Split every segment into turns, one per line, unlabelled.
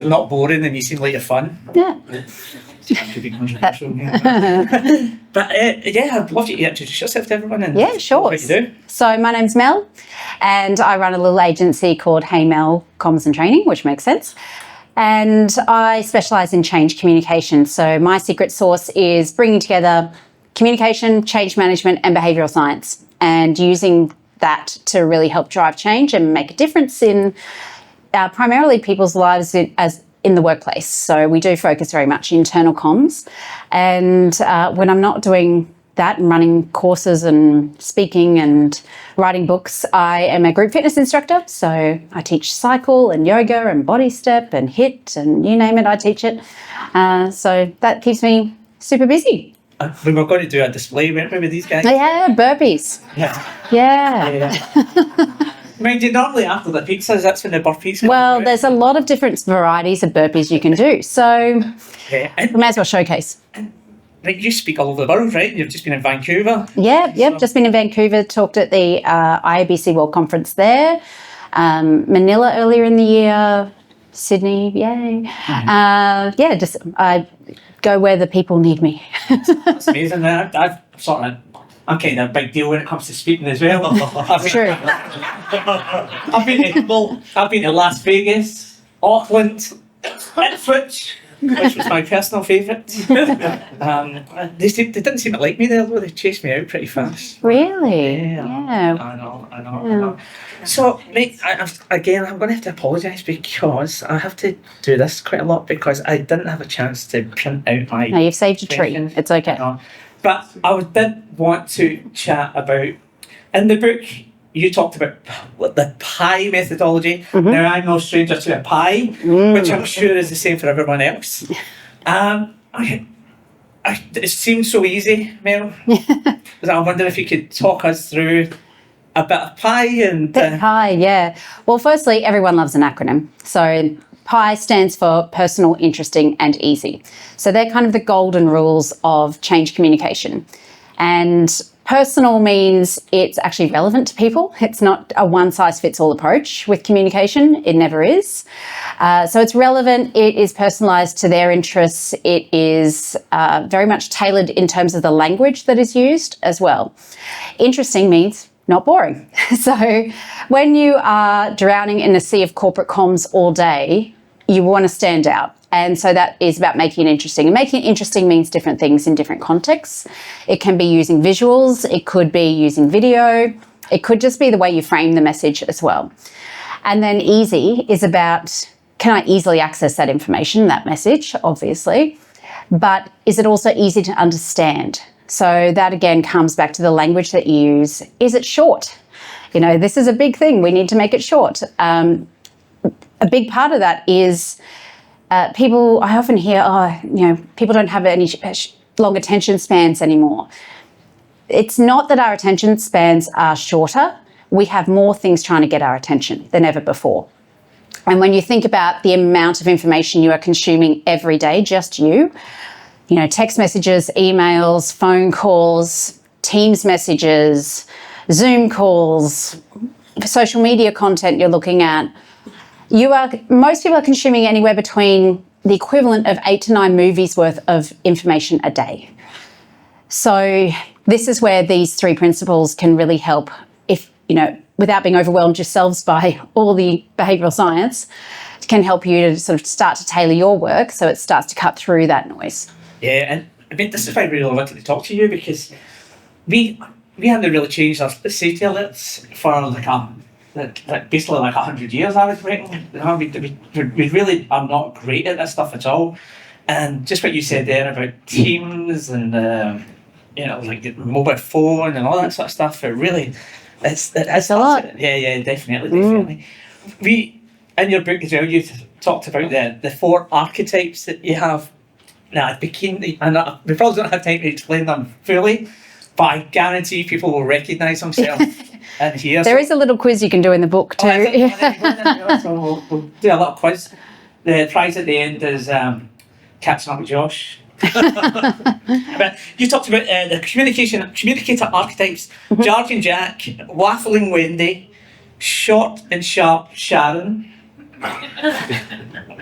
not boring and you seem like you're fun.
Yeah.
But I'd love you to introduce yourself to everyone and
Yeah, sure.
what you do.
So my name's Mel, and I run a little agency called Hey Mel Comms and Training, which makes sense. And I specialise in change communication. So my secret sauce is bringing together communication, change management, and behavioural science, and using that to really help drive change and make a difference in primarily people's lives in the workplace. So we do focus very much internal comms. And when I'm not doing that and running courses and speaking and writing books, I am a group fitness instructor. So I teach cycle and yoga and body step and HIIT and you name it, I teach it. So that keeps me super busy.
We were going to do a display, weren't we, with these guys?
Yeah, burpees.
Yeah. I mean, do you normally after the pizzas, that's when the burpees come
Well,
through?
there's a lot of different varieties of burpees you can do. So we may as well showcase.
Like, you speak all over the world, right? You've just been in Vancouver.
Just been in Vancouver, talked at the IABC World Conference there, Manila earlier in the year, Sydney, yay. I go where the people need me.
That's amazing. I'm kind of a big deal when it comes to speaking as well.
True.
I've been to Las Vegas, Auckland, Ipswich, which was my personal favourite. They didn't seem to like me there, though. They chased me out pretty fast.
Really?
Yeah. I know. So, mate, I'm going to have to apologise because I have to do this quite a lot because I didn't have a chance to print out my...
No, you've saved a treat. It's okay.
But I did want to chat about, in the book, you talked about the pie methodology.
Mm-hmm.
Now, I'm no stranger to a pie, which I'm sure is the same for everyone else. It seems so easy, Mel. I wonder if you could talk us through a bit of pie and...
Pie, yeah. Well, firstly, everyone loves an acronym. So PIE stands for personal, interesting, and easy. So they're kind of the golden rules of change communication. And personal means it's actually relevant to people. It's not a one-size-fits-all approach with communication. It never is. So it's relevant. It is personalised to their interests. It is very much tailored in terms of the language that is used as well. Interesting means not boring. So when you are drowning in a sea of corporate comms all day, you want to stand out. And so that is about making it interesting. And making it interesting means different things in different contexts. It can be using visuals. It could be using video. It could just be the way you frame the message as well. And then easy is about, can I easily access that information, that message, obviously, but is it also easy to understand? So that again comes back to the language that you use. Is it short? You know, this is a big thing. We need to make it short. A big part of that is people, I often hear, people don't have any long attention spans anymore. It's not that our attention spans are shorter. We have more things trying to get our attention than ever before. And when you think about the amount of information you are consuming every day, just you know, text messages, emails, phone calls, Teams messages, Zoom calls, social media content you're looking at, most people are consuming anywhere between the equivalent of 8 to 9 movies worth of information a day. So this is where these 3 principles can really help if, without being overwhelmed yourselves by all the behavioural science, can help you to sort of start to tailor your work so it starts to cut through that noise.
Yeah, and I mean, this is why I really wanted to talk to you because we haven't really changed our safety alerts for basically 100 years, I would reckon. We really are not great at this stuff at all. And just what you said there about Teams and like the mobile phone and all that sort of stuff, it's
a lot.
Yeah, definitely. We, in your book as well, you talked about the 4 archetypes that you have. Now, we probably don't have time to explain them fully, but I guarantee people will recognise themselves in here.
There is a little quiz you can do in the book too.
So we'll do a little quiz. The prize at the end is catching up with Josh. But you talked about the communicator archetypes: Jargon Jack, Waffling Wendy, Short and Sharp Sharon,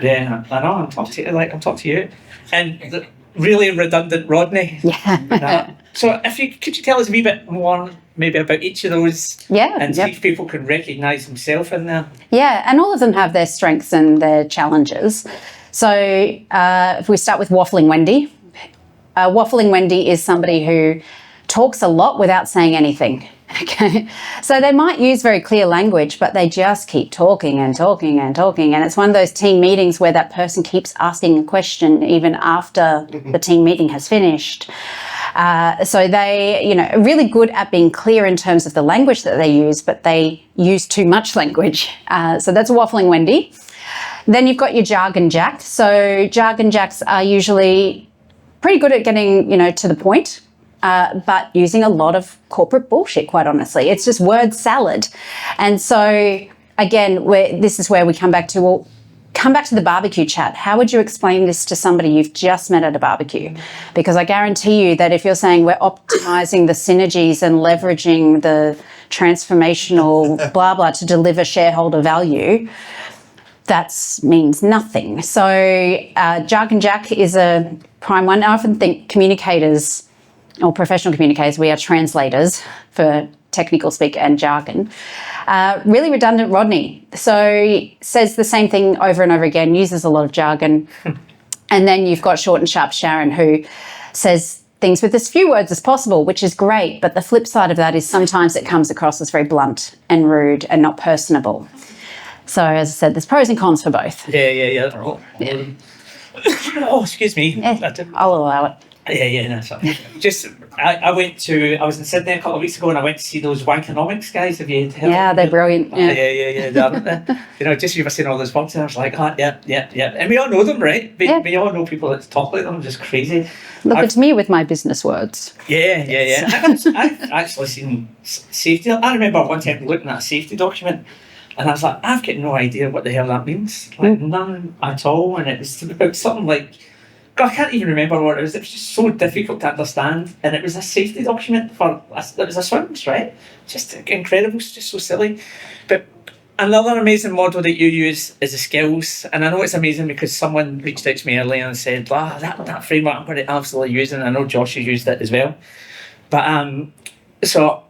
Yeah, I know. I'm talking to you like I'm talking to you, and the really redundant Rodney.
Yeah.
So, could you tell us a wee bit more, maybe about each of those,
Yeah.
and see if people can recognise themselves in there.
Yeah, and all of them have their strengths and their challenges. So, if we start with Waffling Wendy, Waffling Wendy is somebody who talks a lot without saying anything. Okay, so they might use very clear language, but they just keep talking and talking and talking. And it's one of those team meetings where that person keeps asking a question even after the team meeting has finished. So they, are really good at being clear in terms of the language that they use, but they use too much language. So that's Waffling Wendy. Then you've got your Jargon Jack. So Jargon Jacks are usually pretty good at getting, to the point. But using a lot of corporate bullshit, quite honestly. It's just word salad. And so, again, this is where we come back to, the barbecue chat. How would you explain this to somebody you've just met at a barbecue? Because I guarantee you that if you're saying we're optimizing the synergies and leveraging the transformational blah, blah to deliver shareholder value, that means nothing. So Jargon Jack is a prime one. I often think communicators or professional communicators, we are translators for technical speak and jargon. Really redundant Rodney. So says the same thing over and over again, uses a lot of jargon. And then you've got short and sharp Sharon, who says things with as few words as possible, which is great. But the flip side of that is sometimes it comes across as very blunt and rude and not personable. So as I said, there's pros and cons for both.
Yeah. Oh, excuse me.
Yeah, I'll allow it.
Yeah, no, sorry. I was in Sydney a couple of weeks ago and I went to see those Wankonomics guys. Have you heard?
Yeah, they're brilliant. Yeah.
They just you were saying all those words and I was like, yeah. And we all know them, right? We all know people that talk like them, just crazy.
Look at me with my business words.
Yeah. I've actually seen safety. I remember one time looking at a safety document and I was like, I've got no idea what the hell that means. Like, none at all. And it was about something like, God, I can't even remember what it was. It was just so difficult to understand. And it was a safety document it was a swims, right? Just incredible, just so silly. But another amazing model that you use is the skills. And I know it's amazing because someone reached out to me earlier and said, that framework I'm going to absolutely use. And I know Josh has used it as well. But so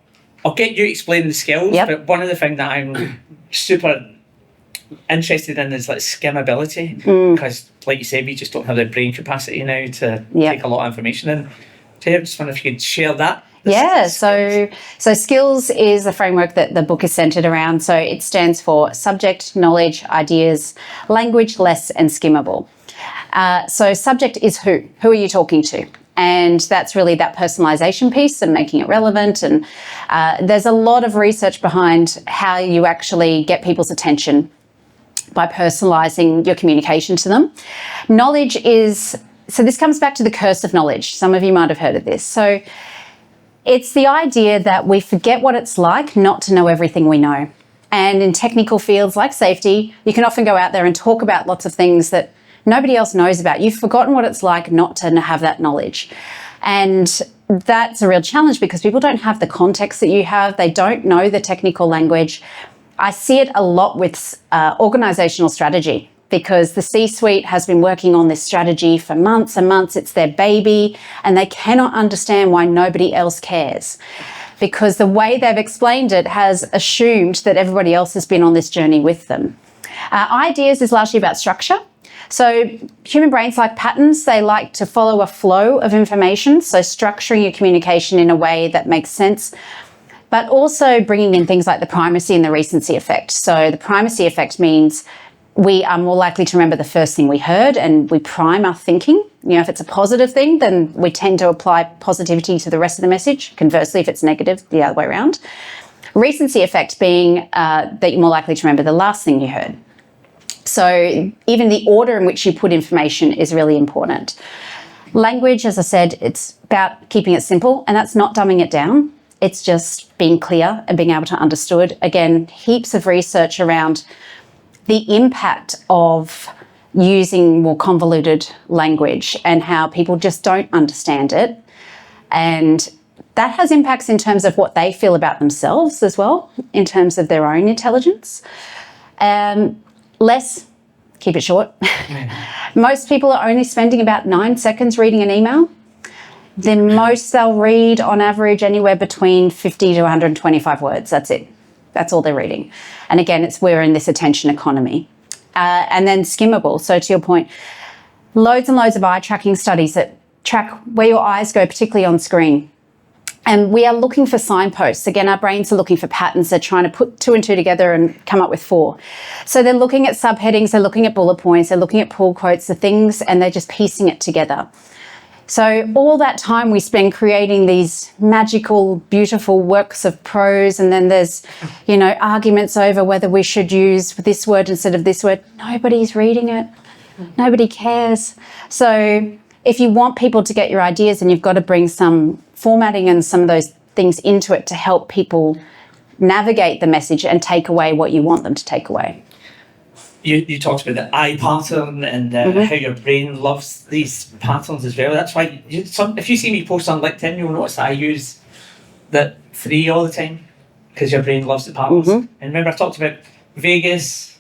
I'll get you explaining the skills.
Yep.
But one of the things that I'm super interested in is like skimmability, because like you said, we just don't have the brain capacity now to take a lot of information in. So I just wonder if you could share that.
So skills is a framework that the book is centered around. So it stands for subject, knowledge, ideas, language, less, and skimmable. So subject is who are you talking to? And that's really that personalization piece and making it relevant. And there's a lot of research behind how you actually get people's attention by personalizing your communication to them. Knowledge so this comes back to the curse of knowledge. Some of you might have heard of this. So it's the idea that we forget what it's like not to know everything we know. And in technical fields like safety, you can often go out there and talk about lots of things that nobody else knows about. You've forgotten what it's like not to have that knowledge. And that's a real challenge because people don't have the context that you have. They don't know the technical language. I see it a lot with organisational strategy because the C-suite has been working on this strategy for months and months. It's their baby and they cannot understand why nobody else cares because the way they've explained it has assumed that everybody else has been on this journey with them. Ideas is largely about structure. So human brains like patterns. They like to follow a flow of information. So structuring your communication in a way that makes sense, but also bringing in things like the primacy and the recency effect. So the primacy effect means we are more likely to remember the first thing we heard and we prime our thinking. If it's a positive thing, then we tend to apply positivity to the rest of the message. Conversely, if it's negative, the other way around. Recency effect being that you're more likely to remember the last thing you heard. So even the order in which you put information is really important. Language, as I said, it's about keeping it simple, and that's not dumbing it down. It's just being clear and being able to understood. Again, heaps of research around the impact of using more convoluted language and how people just don't understand it. And that has impacts in terms of what they feel about themselves as well, in terms of their own intelligence. Less, keep it short. Most people are only spending about 9 seconds reading an email. The most they'll read on average anywhere between 50 to 125 words. That's it. That's all they're reading. And again, we're in this attention economy. And then skimmable. So to your point, loads and loads of eye tracking studies that track where your eyes go, particularly on screen. And we are looking for signposts. Again, our brains are looking for patterns. They're trying to put 2 and 2 together and come up with 4. So they're looking at subheadings, they're looking at bullet points, they're looking at pull quotes, the things, and they're just piecing it together. So all that time we spend creating these magical, beautiful works of prose, and then there's, arguments over whether we should use this word instead of this word. Nobody's reading it. Nobody cares. So if you want people to get your ideas, then you've got to bring some formatting and some of those things into it to help people navigate the message and take away what you want them to take away.
You talked about the eye pattern and how your brain loves these patterns as well. That's why if you see me post on LinkedIn, you'll notice that I use that 3 all the time because your brain loves the patterns. And remember I talked about Vegas,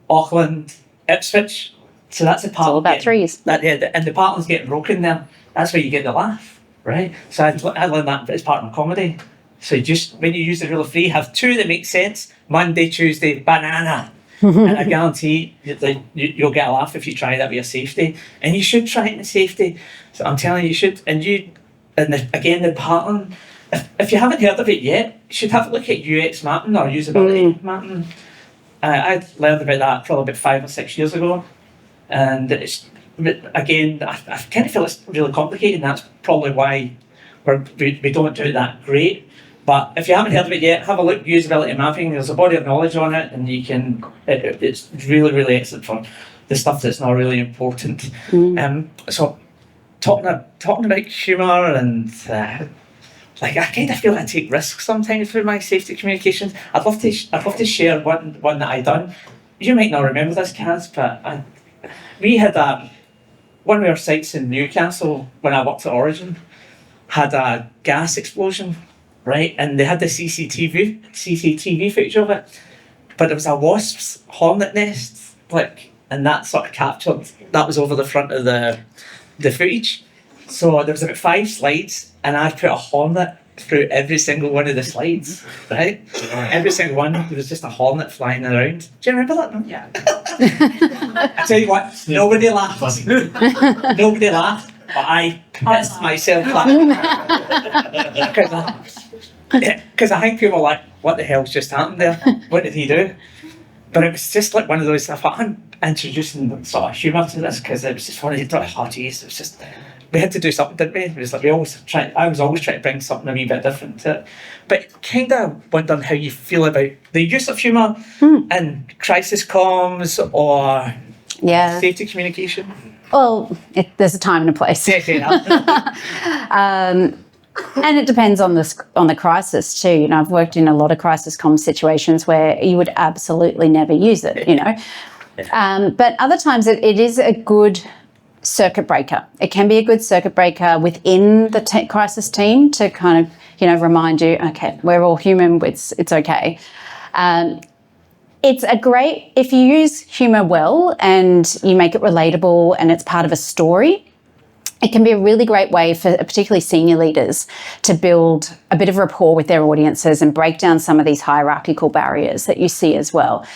Auckland, Ipswich. So that's a pattern. It's
all about threes.
And the pattern's getting broken there. That's where you get the laugh, right? So I learned that as part of comedy. So just when you use the rule of 3, have 2 that make sense. Monday, Tuesday, banana. And I guarantee you'll get a laugh if you try that with your safety. And you should try it in the safety. So I'm telling you, you should. Again, the pattern, if you haven't heard of it yet, you should have a look at UX mapping or usability mapping. I learned about that probably about 5 or 6 years ago. And it's, again, I kind of feel it's really complicated, and that's probably why we don't do it that great. But if you haven't heard of it yet, have a look at usability mapping. There's a body of knowledge on it, and it's really, really excellent for the stuff that's not really important. So talking about humour and I kind of feel I take risks sometimes with my safety communications. I'd love to share one that I done. You might not remember this, Kaz, but we had one of our sites in Newcastle when I worked at Origin had a gas explosion. Right, and they had the CCTV footage of it, but there was a wasp's hornet nest, and that sort of captured. That was over the front of the footage. So there was about 5 slides, and I put a hornet through every single one of the slides. Right, every single one. There was just a hornet flying around. Do you remember that? No? Yeah. I tell you what, nobody laughed. Nobody laughed, but I pissed myself laughing. Because I think people were like, what the hell's just happened there? What did he do? But it was just like one of those, I thought, I'm introducing sort of humour to this because it was just funny. Oh, geez, it was just, we had to do something, didn't we? It was like I was always trying to bring something a wee bit different to it. But kind of wondering how you feel about the use of humour in crisis comms or safety communication.
Well, there's a time and a place. And it depends on the crisis too. I've worked in a lot of crisis comm situations where you would absolutely never use it. But other times it is a good circuit breaker. It can be a good circuit breaker within the crisis team to kind of remind you, okay, we're all human. It's okay. It's a great, if you use humour well and you make it relatable and it's part of a story, it can be a really great way for particularly senior leaders to build a bit of rapport with their audiences and break down some of these hierarchical barriers that you see as well.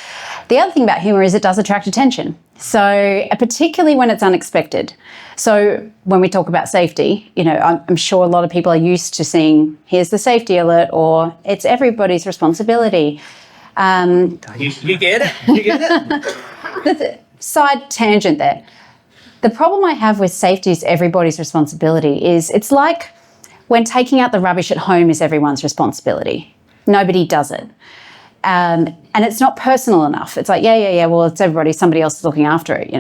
The other thing about humour is it does attract attention. So particularly when it's unexpected. So when we talk about safety, I'm sure a lot of people are used to seeing, here's the safety alert, or it's everybody's responsibility.
You get it. You get it.
Side tangent there. The problem I have with safety is everybody's responsibility is it's like when taking out the rubbish at home is everyone's responsibility. Nobody does it. And it's not personal enough. It's like, well, it's everybody, somebody else is looking after it,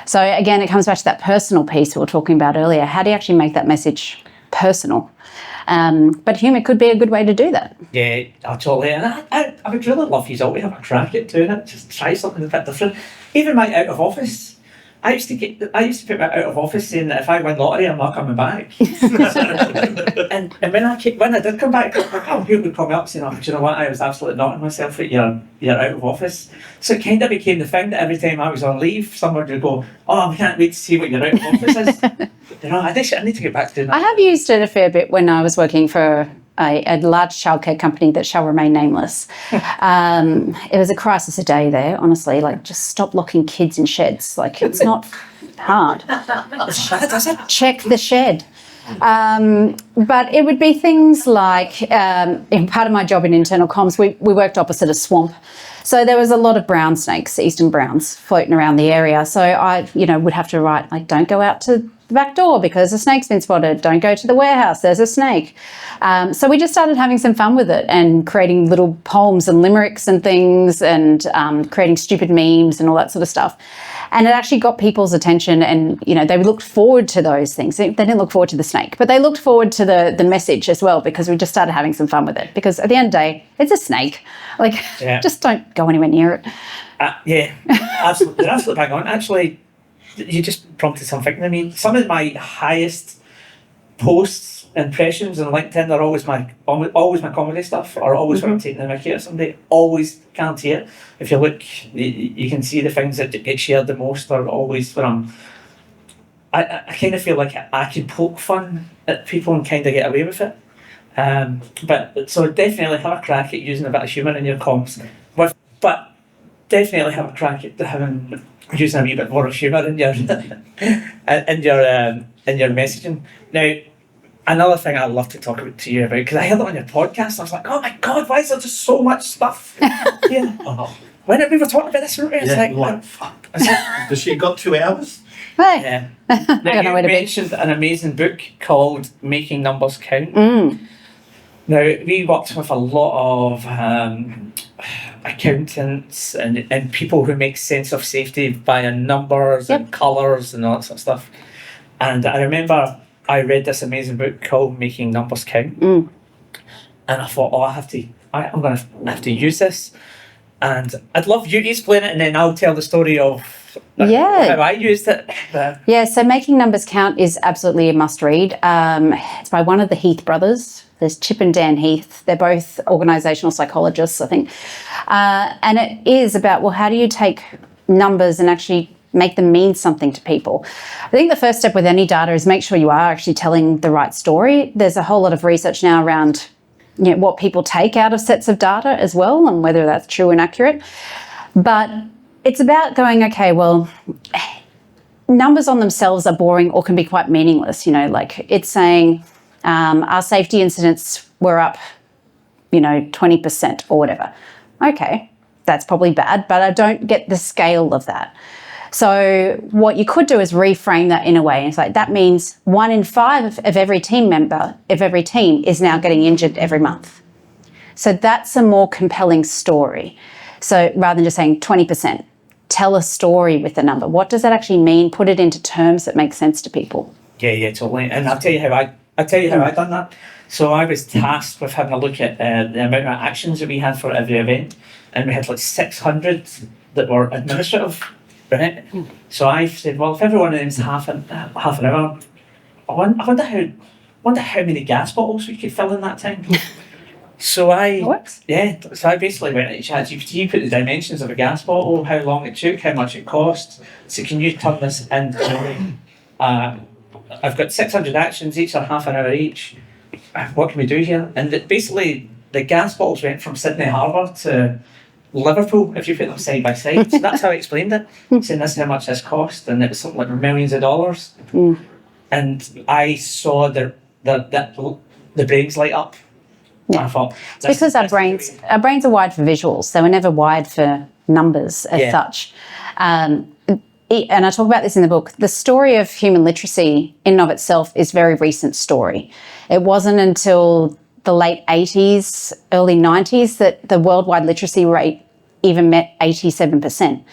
So again, it comes back to that personal piece we were talking about earlier. How do you actually make that message personal? But humour could be a good way to do that.
Yeah, totally. And I would really love you all to have a crack at doing it. Just try something a bit different. Even my out of office I used to put my out of office saying that if I win lottery, I'm not coming back. and when I did come back, people would call me up saying, "Oh, do you know what? I was absolutely knocking myself at your out of office." So it kind of became the thing that every time I was on leave, someone would go, "Oh, I can't wait to see what your out of office is." I need to get back to doing that.
I have used it a fair bit when I was working for a large childcare company that shall remain nameless. It was a crisis a day there, honestly. Like, just stop locking kids in sheds. Like, it's not hard. Check the shed. But it would be things like, in part of my job in internal comms, we worked opposite a swamp. So there was a lot of brown snakes, eastern browns, floating around the area. So I, would have to write, like, don't go out to the back door because a snake's been spotted. Don't go to the warehouse, there's a snake. So we just started having some fun with it and creating little poems and limericks and things and creating stupid memes and all that sort of stuff. And it actually got people's attention and, they looked forward to those things. They didn't look forward to the snake, but they looked forward to the message as well because we just started having some fun with it. Because at the end of the day, it's a snake. Like, just don't go anywhere near it.
Absolutely. They're absolutely bang on. Actually, you just prompted something. I mean, some of my highest posts, impressions on LinkedIn are always my comedy stuff, or always when I'm taking the mickey at somebody. Always guarantee it. If you look, you can see the things that get shared the most are always when I kind of feel like I can poke fun at people and kind of get away with it. But so definitely have a crack at using a bit of humour in your comms. But definitely have a crack at using a wee bit more of humour in your in your messaging. Now, another thing I'd love to talk to you about, because I heard it on your podcast, I was like, oh my God, why is there just so much stuff here? When we were talking about this, it's like, fuck.
Does she got 2 hours?
Hey.
Yeah.
I don't know
You
where to be.
mentioned an amazing book called Making Numbers Count. Now, we worked with a lot of accountants and people who make sense of safety via numbers and colours and all that sort of stuff. And I remember I read this amazing book called Making Numbers Count. And I thought, I'm going to have to use this. And I'd love you to explain it, and then I'll tell the story of how I used it.
Yeah, so Making Numbers Count is absolutely a must-read. It's by one of the Heath brothers. There's Chip and Dan Heath. They're both organisational psychologists, I think. And it is about, how do you take numbers and actually make them mean something to people? I think the first step with any data is make sure you are actually telling the right story. There's a whole lot of research now around what people take out of sets of data as well, and whether that's true and accurate. But it's about going, okay, well, numbers on themselves are boring or can be quite meaningless. Like it's saying our safety incidents were up, 20% or whatever. Okay, that's probably bad, but I don't get the scale of that. So what you could do is reframe that in a way. It's like, that means 1 in 5 of every team member, of every team, is now getting injured every month. So that's a more compelling story. So rather than just saying 20%, tell a story with the number. What does that actually mean? Put it into terms that make sense to people.
Yeah, totally. And I'll tell you how I done that. So I was tasked with having a look at the amount of actions that we had for every event, and we had like 600 that were administrative. Right. So I said, well, if every one of them is half an hour, I wonder how many gas bottles we could fill in that time. So I basically went into ChatGPT, put the dimensions of a gas bottle, how long it took, how much it cost. So can you turn this into I've got 600 actions, each are half an hour each. What can we do here? And basically the gas bottles went from Sydney Harbour to Liverpool, if you put them side by side. So that's how I explained it, saying this is how much this cost, and it was something like millions of dollars. And I saw the brains light up.
Yeah.
I thought,
it's because our brains are wired for visuals. They were never wired for numbers as such. And I talk about this in the book. The story of human literacy in and of itself is a very recent story. It wasn't until the late 80s, early 90s that the worldwide literacy rate even met 87%.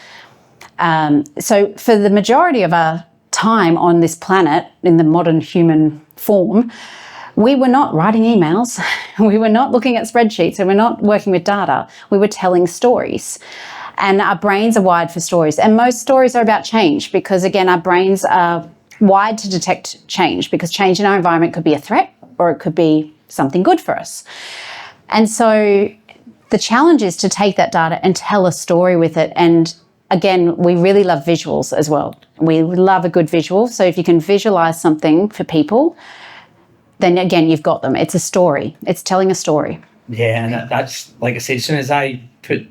So for the majority of our time on this planet, in the modern human form, we were not writing emails, we were not looking at spreadsheets, and we're not working with data, we were telling stories. And our brains are wired for stories. And most stories are about change because, again, our brains are wired to detect change because change in our environment could be a threat or it could be something good for us. And so the challenge is to take that data and tell a story with it. And again, we really love visuals as well. We love a good visual. So if you can visualize something for people, then again, you've got them. It's a story. It's telling a story.
Yeah, and that's, like I said, as soon as I put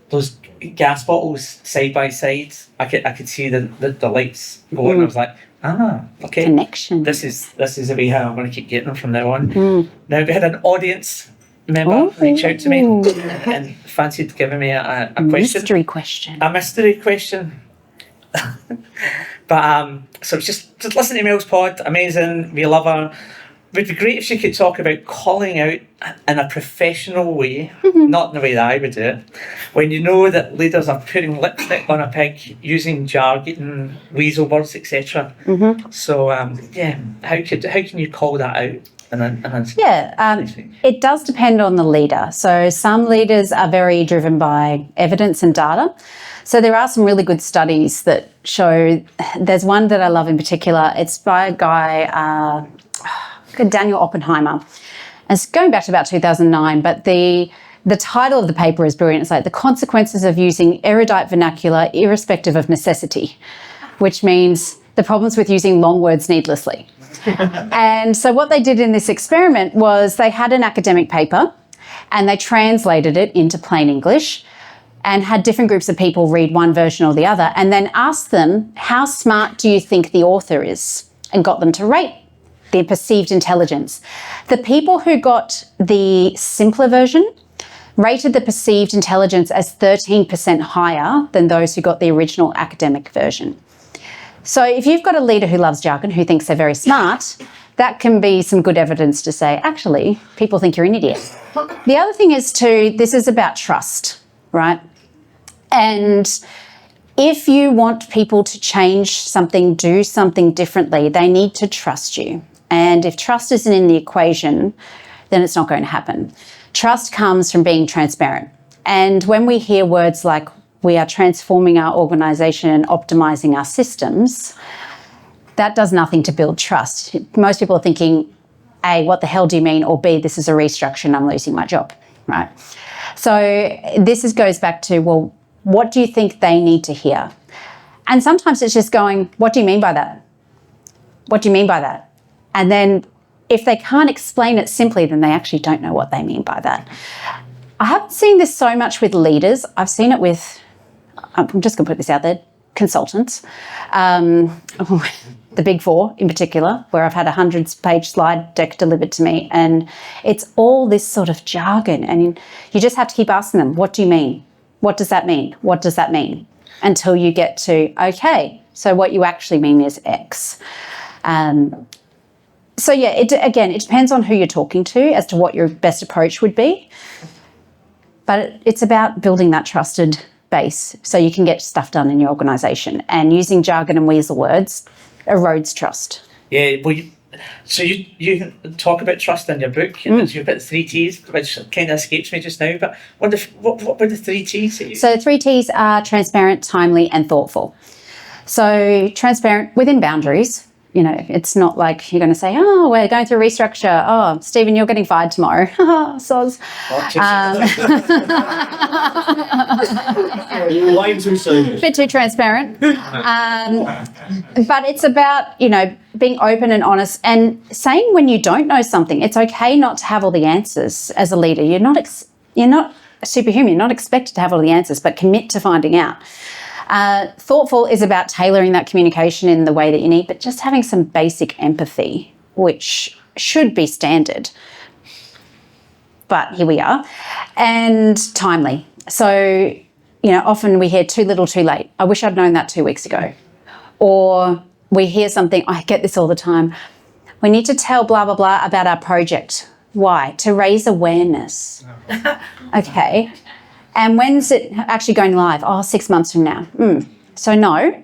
those gas bottles side by side, I could see the lights going. And I was like, okay,
connection.
This is the way how I'm going to keep getting them from now on. Now we had an audience member reach out to me and fancied giving me a question.
Mystery question.
A mystery question. But so just listen to Mel's pod. Amazing. We love her. Would be great if she could talk about calling out in a professional way, not in the way that I would do it, when you know that leaders are putting lipstick on a pig, using jargon, weasel words, etc. So how can you call that out?
It does depend on the leader. So some leaders are very driven by evidence and data. So there are some really good studies that show, there's one that I love in particular. It's by a guy, Daniel Oppenheimer. It's going back to about 2009, but the title of the paper is brilliant. It's like the consequences of using erudite vernacular irrespective of necessity, which means the problems with using long words needlessly. And so what they did in this experiment was they had an academic paper and they translated it into plain English and had different groups of people read one version or the other and then asked them, how smart do you think the author is? And got them to rate their perceived intelligence. The people who got the simpler version rated the perceived intelligence as 13% higher than those who got the original academic version. So if you've got a leader who loves jargon, who thinks they're very smart, that can be some good evidence to say, actually, people think you're an idiot. The other thing is this is about trust, right? And if you want people to change something, do something differently, they need to trust you. And if trust isn't in the equation, then it's not going to happen. Trust comes from being transparent. And when we hear words like we are transforming our organisation and optimising our systems, that does nothing to build trust. Most people are thinking, A, what the hell do you mean? Or B, this is a restructure and I'm losing my job, right? So this goes back to, well, what do you think they need to hear? And sometimes it's just going, what do you mean by that? What do you mean by that? And then if they can't explain it simply, then they actually don't know what they mean by that. I haven't seen this so much with leaders. I've seen it with, I'm just going to put this out there, consultants. The Big Four in particular, where I've had a 100-page slide deck delivered to me. And it's all this sort of jargon. And you just have to keep asking them, what do you mean? What does that mean? What does that mean? Until you get to, okay, so what you actually mean is X. So yeah, it depends on who you're talking to as to what your best approach would be. But it's about building that trusted base so you can get stuff done in your organisation. And using jargon and weasel words erodes trust.
Yeah, well, so you talk about trust in your book, and you've got the 3 T's, which kind of escapes me just now, but what were the 3 T's?
So the 3 T's are transparent, timely and thoughtful. So transparent within boundaries. You know, it's not like you're going to say, oh, we're going through restructure. Oh, Stephen, you're getting fired tomorrow. Soz.
Way too soon.
A bit too transparent. But it's about, being open and honest and saying when you don't know something. It's okay not to have all the answers as a leader. You're not superhuman. You're not expected to have all the answers, but commit to finding out. Thoughtful is about tailoring that communication in the way that you need, but just having some basic empathy, which should be standard. But here we are. And timely. So, often we hear too little, too late. I wish I'd known that 2 weeks ago. Or we hear something, I get this all the time. We need to tell blah, blah, blah about our project. Why? To raise awareness. Okay. And when's it actually going live? 6 months from now. So no.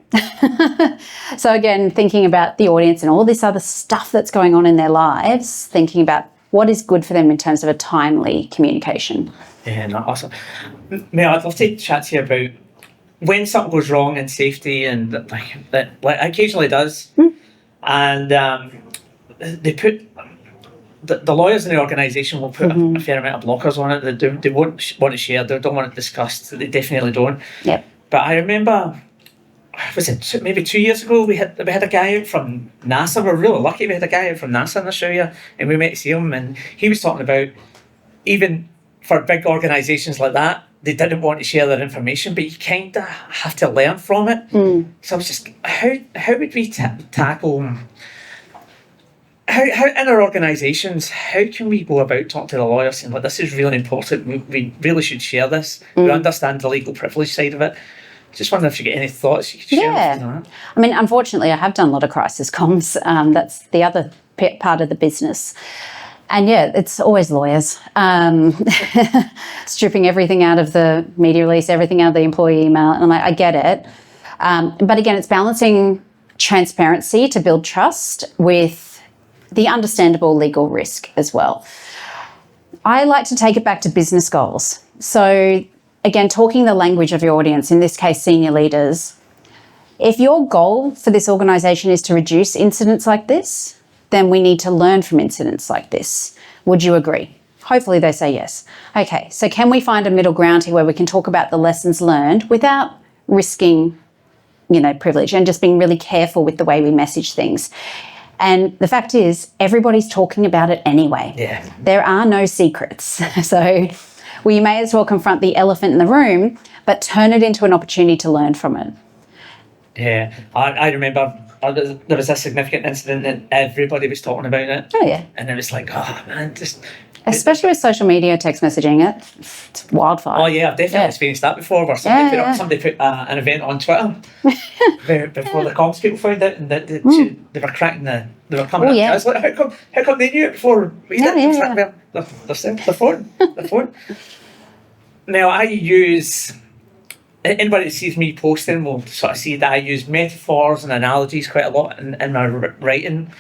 So again, thinking about the audience and all this other stuff that's going on in their lives, thinking about what is good for them in terms of a timely communication.
Yeah, no, awesome. Mel, I'd love to chat to you about when something goes wrong in safety, and that occasionally does, and they put the lawyers in the organisation will put a fair amount of blockers on it. They won't want to share. They don't want it discussed. They definitely don't.
Yep.
But I remember, was it maybe 2 years ago? We had a guy out from NASA. We're really lucky. We had a guy out from NASA in Australia, and we met to see him, and he was talking about even for big organisations like that, they didn't want to share their information, but you kind of have to learn from it. So I was just, how would we tackle, how in our organisations, how can we go about talking to the lawyers saying, well, this is really important, we really should share this, we understand the legal privilege side of it. Just wondering if you get any thoughts you could share with that.
I mean, unfortunately, I have done a lot of crisis comms. That's the other part of the business. And yeah, it's always lawyers. Stripping everything out of the media release, everything out of the employee email. And I'm like, I get it. But again, it's balancing transparency to build trust with the understandable legal risk as well. I like to take it back to business goals. So again, talking the language of your audience, in this case, senior leaders. If your goal for this organisation is to reduce incidents like this, then we need to learn from incidents like this. Would you agree? Hopefully they say yes. Okay, so can we find a middle ground here where we can talk about the lessons learned without risking, privilege, and just being really careful with the way we message things? And the fact is, everybody's talking about it anyway.
Yeah.
There are no secrets. So we may as well confront the elephant in the room, but turn it into an opportunity to learn from it.
Yeah, I remember there was a significant incident and everybody was talking about it.
Oh, yeah.
And it was like, oh, man,
especially with social media, text messaging, it's wildfire.
Oh, yeah, I've definitely experienced that before, where somebody put an event on Twitter before the comms people found out, and that they were cracking they were coming up. I was like, how come they knew it before we did? It was like, the phone. Now, I use... Anybody that sees me posting will sort of see that I use metaphors and analogies quite a lot in my writing.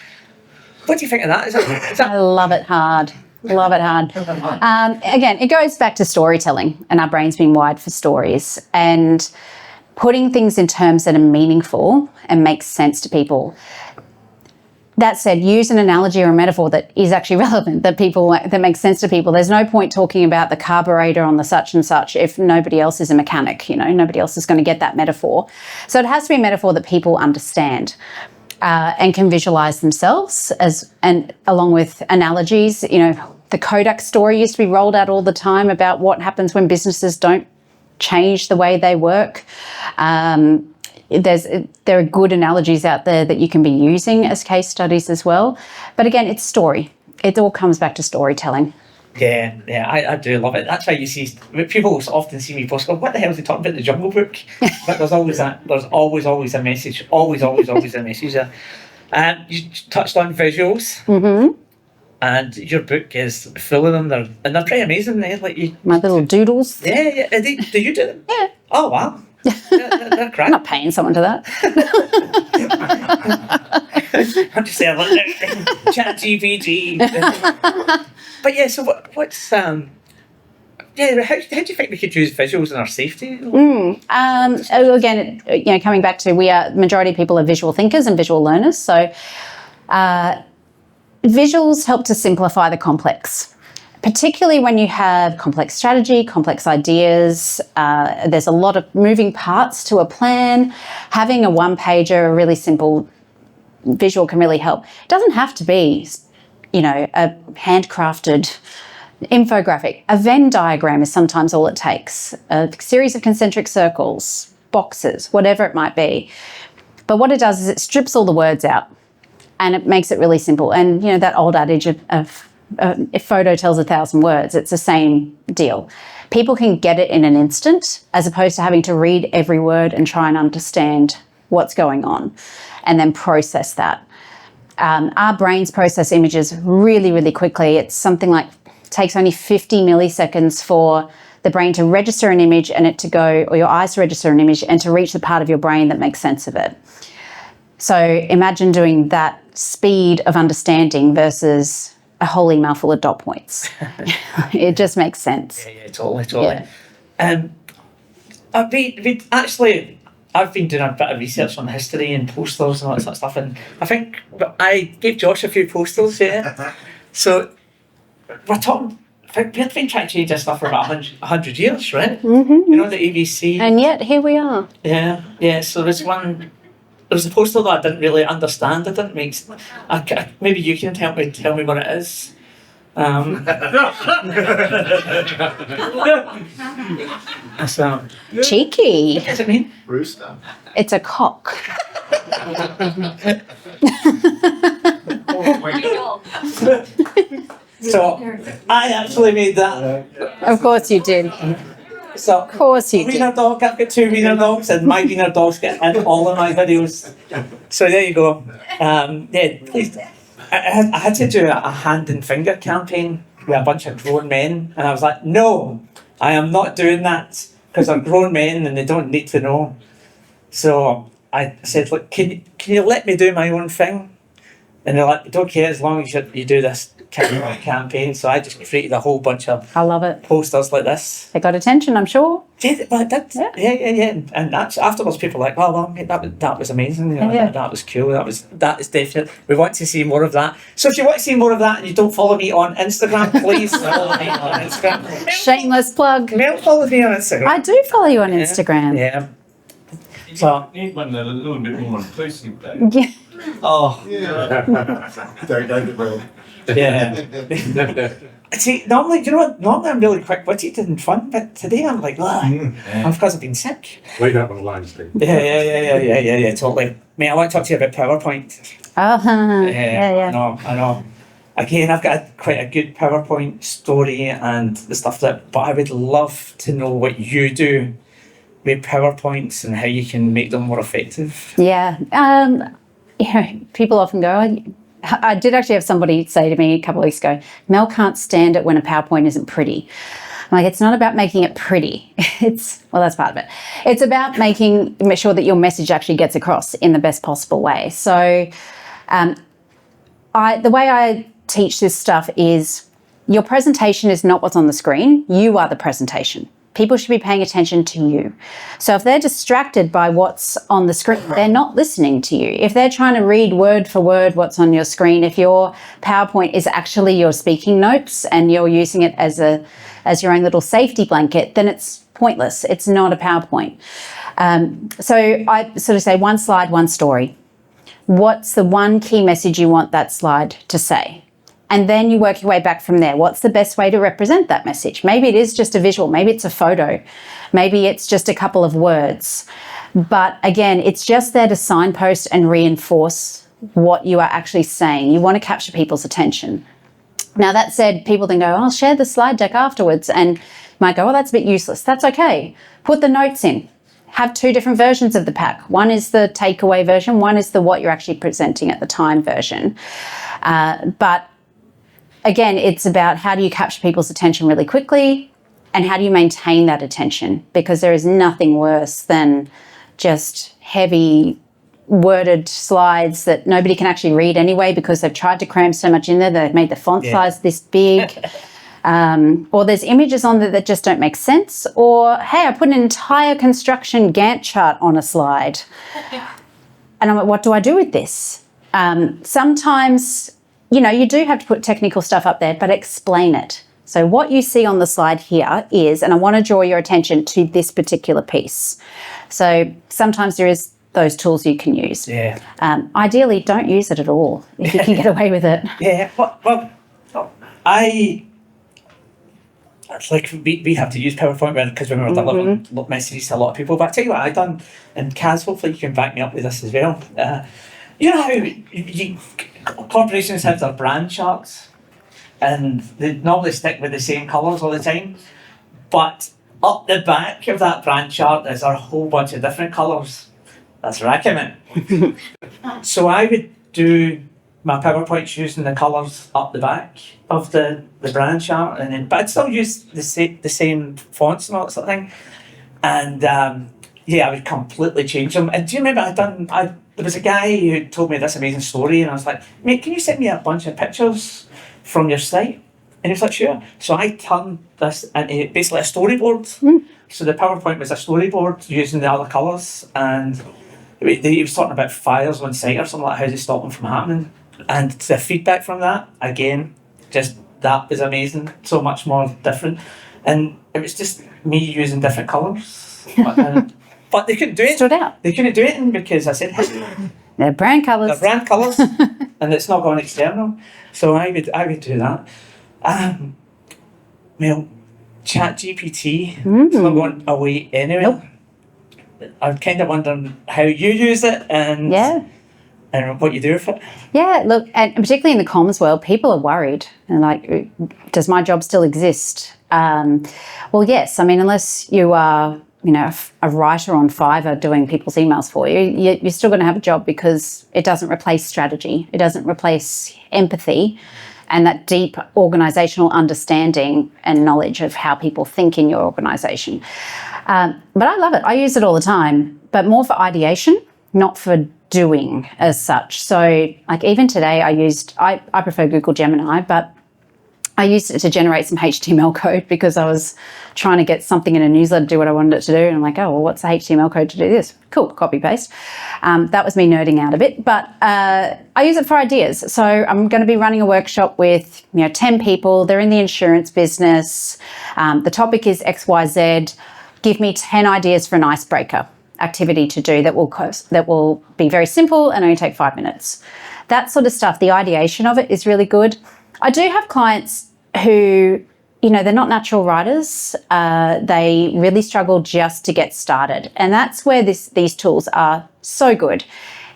What do you think of that? Is that...
I love it hard. Love it hard. Again, it goes back to storytelling and our brains being wired for stories and putting things in terms that are meaningful and make sense to people. That said, use an analogy or a metaphor that is actually relevant, that makes sense to people. There's no point talking about the carburetor on the such and such if nobody else is a mechanic, nobody else is going to get that metaphor. So it has to be a metaphor that people understand and can visualize themselves and along with analogies. The Kodak story used to be rolled out all the time about what happens when businesses don't change the way they work. There are good analogies out there that you can be using as case studies as well. But again, it's story. It all comes back to storytelling.
Yeah, I do love it. That's why you see people often see me post, what the hell is he talking about, the Jungle Book? But there's always a message, always a message there. You touched on visuals, and your book is full of them. They're pretty amazing.
My little doodles.
Yeah. Do you do them?
Yeah.
Oh wow. They're great.
I'm not paying someone to that.
I'm just saying, chat GPT. But yeah, so what's how do you think we could use visuals in our safety?
Again, coming back to majority of people are visual thinkers and visual learners. So visuals help to simplify the complex. Particularly when you have complex strategy, complex ideas, there's a lot of moving parts to a plan. Having a one-pager, a really simple visual can really help. It doesn't have to be, a handcrafted infographic. A Venn diagram is sometimes all it takes. A series of concentric circles, boxes, whatever it might be. But what it does is it strips all the words out and it makes it really simple. And, that old adage of if photo tells 1,000 words, it's the same deal. People can get it in an instant as opposed to having to read every word and try and understand what's going on and then process that. Our brains process images really, really quickly. It's something like takes only 50 milliseconds for the brain to register an image and it to go, or your eyes to register an image and to reach the part of your brain that makes sense of it. So imagine doing that speed of understanding versus a whole email full of dot points. It just makes sense.
Yeah, totally.
Yeah.
I've been doing a bit of research on history and posters and all that sort of stuff, and I think I gave Josh a few posters, yeah. So we're talking. We've been trying to change this stuff for about 100 years, right?
Mm-hmm.
You know, the ABC.
And yet here we are.
Yeah. So there was a poster that I didn't really understand. I didn't make. Maybe you can tell me what it is. So,
Cheeky.
what does it mean?
Rooster.
It's a cock.
So I actually made that.
Of course you did.
So
Of course you did.
wiener dog. I've got 2 wiener dogs, and my wiener dogs get in all of my videos. So there you go. Yeah, please. I had to do a hand and finger campaign with a bunch of grown men, and I was like, no, I am not doing that because they're grown men and they don't need to know. So I said, look, can you let me do my own thing? And they're like, don't care as long as you do this kind of campaign. So I just created a whole bunch of
I love it.
posters like this.
They got attention, I'm sure.
Yeah, but that, yeah. And that's, afterwards, people were like, well, mate, that was amazing. You know,
Yeah.
that was cool. That is definitely. We want to see more of that. So if you want to see more of that and you don't follow me on Instagram, please follow me on Instagram.
Shameless plug.
Mel follows me on Instagram.
I do follow you on Instagram.
Yeah. So
You need one a little bit more inclusive though.
Yeah.
oh
Don't go to Will.
yeah. See, normally, do you know what? Normally I'm really quick-witted and fun, but today I'm like, because I've been sick.
Leave that one alone, Steve.
Yeah, totally. Mate, I want to talk to you about PowerPoint.
Yeah.
I know. Again, I've got quite a good PowerPoint story and the stuff but I would love to know what you do with PowerPoints and how you can make them more effective.
Yeah. People often go, I did actually have somebody say to me a couple of weeks ago, Mel can't stand it when a PowerPoint isn't pretty. I'm like, it's not about making it pretty. That's part of it. It's about making sure that your message actually gets across in the best possible way. So the way I teach this stuff is your presentation is not what's on the screen. You are the presentation. People should be paying attention to you. So if they're distracted by what's on the screen, they're not listening to you. If they're trying to read word for word what's on your screen, if your PowerPoint is actually your speaking notes and you're using it as your own little safety blanket, then it's pointless. It's not a PowerPoint. So I sort of say one slide, one story. What's the one key message you want that slide to say? And then you work your way back from there. What's the best way to represent that message? Maybe it is just a visual. Maybe it's a photo. Maybe it's just a couple of words. But again, it's just there to signpost and reinforce what you are actually saying. You want to capture people's attention. Now, that said, people then go, I'll share the slide deck afterwards. And you might go, that's a bit useless. That's okay. Put the notes in. Have 2 different versions of the pack. One is the takeaway version. One is the what you're actually presenting at the time version. But again, it's about how do you capture people's attention really quickly and how do you maintain that attention? Because there is nothing worse than just heavy worded slides that nobody can actually read anyway because they've tried to cram so much in there. They've made the font size this big. Or there's images on there that just don't make sense. Or, hey, I put an entire construction Gantt chart on a slide. And I'm like, what do I do with this? Sometimes, you do have to put technical stuff up there, but explain it. So what you see on the slide here is, and I want to draw your attention to this particular piece. So sometimes there is those tools you can use.
Yeah.
Ideally, don't use it at all if you can get away with it.
Yeah. Well, it's like we have to use PowerPoint because when we were delivering messages to a lot of people. But I tell you what I've done, and Kaz, hopefully you can back me up with this as well. You know how corporations have their brand charts, and they normally stick with the same colours all the time, but up the back of that brand chart there's a whole bunch of different colours. That's where I come in. So I would do my PowerPoints using the colours up the back of the brand chart, but I'd still use the same fonts and all that sort of thing. And I would completely change them. And do you remember there was a guy who told me this amazing story, and I was like, mate, can you send me a bunch of pictures from your site? he was like, sure. So I turned this into basically a storyboard. So the PowerPoint was a storyboard using the other colours, and he was talking about fires on site or something, like how to stop them from happening. And the feedback from that, again, just that was amazing. So much more different. And it was just me using different colours. But they couldn't do it.
Stood out.
They couldn't do it because I said,
They're brand colours.
they're brand colours and it's not going external. So I would do that. Well, ChatGPT, it's not going away anywhere.
Nope.
I'm kind of wondering how you use it and what you do with it.
Yeah, look, and particularly in the comms world, people are worried. And like, does my job still exist? Well, yes. I mean, unless you are, you know, a writer on Fiverr doing people's emails for you, you're still going to have a job because it doesn't replace strategy. It doesn't replace empathy and that deep organisational understanding and knowledge of how people think in your organisation. But I love it. I use it all the time, but more for ideation, not for doing as such. So like even today I prefer Google Gemini, but I used it to generate some HTML code because I was trying to get something in a newsletter to do what I wanted it to do. And I'm like, oh, well, what's the HTML code to do this? Cool, copy paste. That was me nerding out a bit, but I use it for ideas. So I'm going to be running a workshop with 10 people. They're in the insurance business. The topic is XYZ. Give me 10 ideas for an icebreaker activity to do that will be very simple and only take 5 minutes. That sort of stuff, the ideation of it is really good. I do have clients who, they're not natural writers. They really struggle just to get started. And that's where these tools are so good.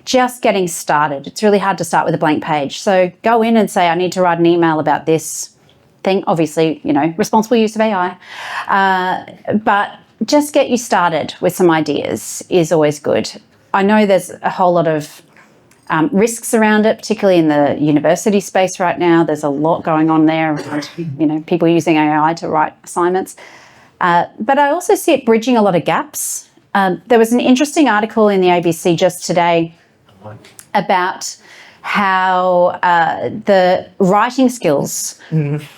Just getting started. It's really hard to start with a blank page. So go in and say, I need to write an email about this thing. Obviously, responsible use of AI. But just get you started with some ideas is always good. I know there's a whole lot of risks around it, particularly in the university space right now. There's a lot going on there around, people using AI to write assignments. But I also see it bridging a lot of gaps. There was an interesting article in the ABC just today about how the writing skills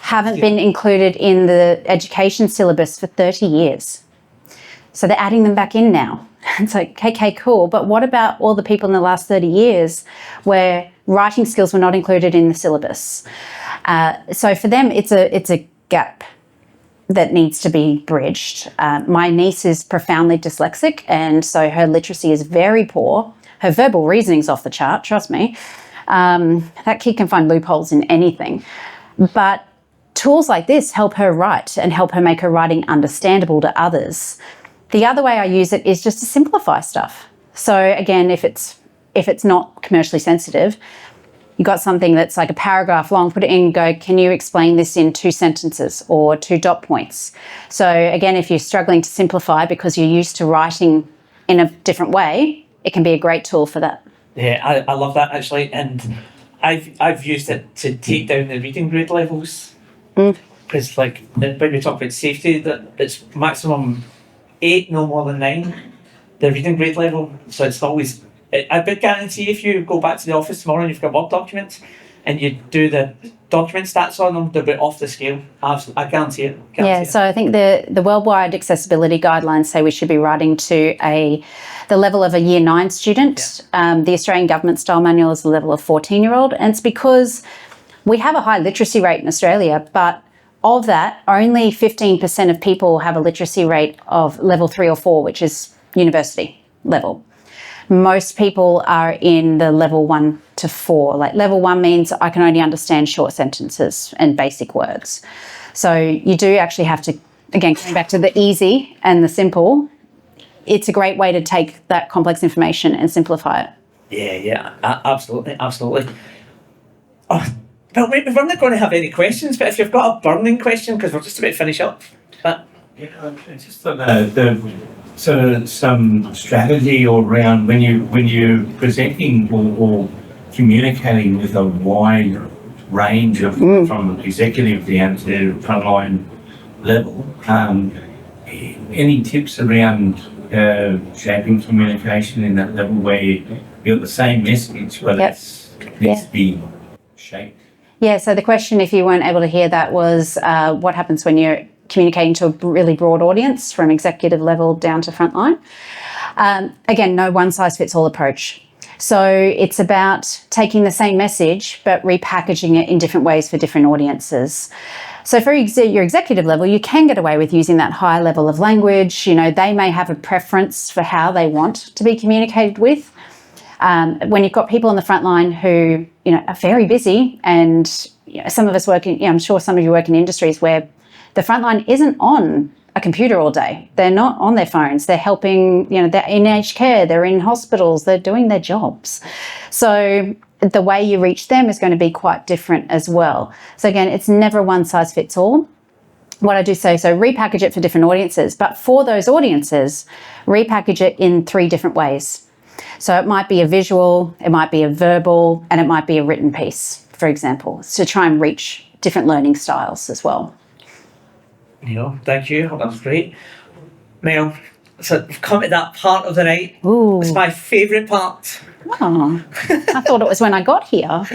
haven't been included in the education syllabus for 30 years. So they're adding them back in now. It's like, okay, cool. But what about all the people in the last 30 years where writing skills were not included in the syllabus? So for them, it's a gap that needs to be bridged. My niece is profoundly dyslexic, and so her literacy is very poor. Her verbal reasoning's off the chart, trust me. That kid can find loopholes in anything. But tools like this help her write and help her make her writing understandable to others. The other way I use it is just to simplify stuff. So again, if it's not commercially sensitive, you got something that's like a paragraph long, put it in, go, can you explain this in 2 sentences or 2 dot points? So again, if you're struggling to simplify because you're used to writing in a different way, it can be a great tool for that.
Yeah, I love that actually, and I've used it to take down the reading grade levels. Because like when we talk about safety, that it's maximum 8, no more than 9, the reading grade level. So it's always, I would guarantee if you go back to the office tomorrow and you've got Word documents and you do the document stats on them, they'll be off the scale. I guarantee it.
So I think the worldwide accessibility guidelines say we should be writing to the level of a year 9 student. Yeah. The Australian government style manual is the level of 14-year-old. And it's because we have a high literacy rate in Australia, but of that, only 15% of people have a literacy rate of level 3 or 4, which is university level. Most people are in the level 1 to 4. Like level 1 means I can only understand short sentences and basic words. So you do actually have to, again, coming back to the easy and the simple, it's a great way to take that complex information and simplify it.
Yeah, absolutely. Oh, well, we're not going to have any questions, but if you've got a burning question, because we're just about to finish up. But
just some strategy around when you're presenting or communicating with a wide range of from executive down to frontline level. Any tips around shaping communication in that level where you got the same message, but it needs to be shaped?
Yeah, so the question, if you weren't able to hear that, was what happens when you're communicating to a really broad audience from executive level down to frontline? Again, no one-size-fits-all approach. So it's about taking the same message but repackaging it in different ways for different audiences. So for your executive level, you can get away with using that high level of language. You know, they may have a preference for how they want to be communicated with. When you've got people on the front line who, you know, are very busy, and you know, some of us work in, I'm sure some of you work in industries where the front line isn't on a computer all day. They're not on their phones. They're helping, you know, they're in aged care, they're in hospitals, they're doing their jobs. So the way you reach them is going to be quite different as well. So again, it's never one size fits all. What I do say, so repackage it for different audiences, but for those audiences, repackage it in 3 different ways. So it might be a visual, it might be a verbal, and it might be a written piece, for example, to try and reach different learning styles as well.
Neil, thank you. That was great. Mel, so we've come to that part of the night.
Ooh.
It's my favourite part.
Oh, I thought it was when I got here.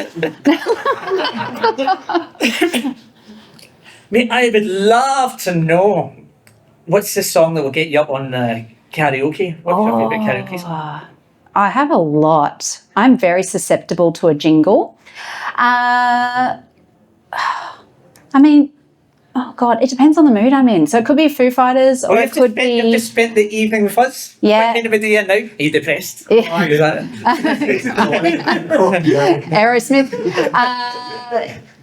Mate, I would love to know, what's the song that will get you up on karaoke? What's your favourite karaoke song?
I have a lot. I'm very susceptible to a jingle. I mean, oh God, it depends on the mood I'm in. So it could be Foo Fighters, or it could be...
You've just spent the evening with us.
Yeah.
What kind of a day now? Are you depressed?
Yeah.
Is that it?
Aerosmith.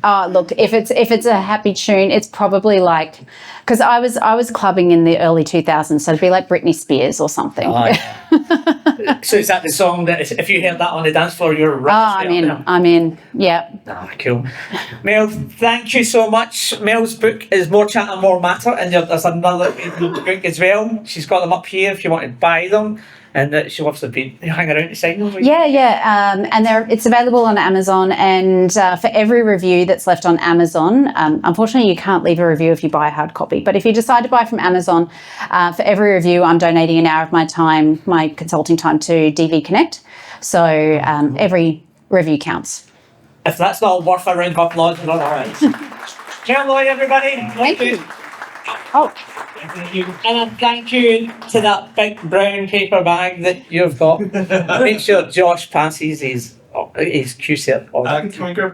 Oh, look, if it's a happy tune, it's probably like, because I was clubbing in the early 2000s, so it'd be like Britney Spears or something.
Oh, yeah. So is that the song that if you heard that on the dance floor, you're right?
I'm in. Yeah.
Oh, cool. Mel, thank you so much. Mel's book is More Chat and More Matter, and there's another book as well. She's got them up here if you want to buy them. And she'll obviously be hanging around to sign them.
Yeah. And it's available on Amazon. And for every review that's left on Amazon, unfortunately, you can't leave a review if you buy a hard copy. But if you decide to buy from Amazon, for every review, I'm donating an hour of my time, my consulting time, to DV Connect. So every review counts.
If that's not worth a round of applause, we're not all right. Mel Loy, everybody.
Thank you. Oh.
Thank you. And a thank you to that big brown paper bag that you've got. Make sure Josh passes his QCert.
Can we go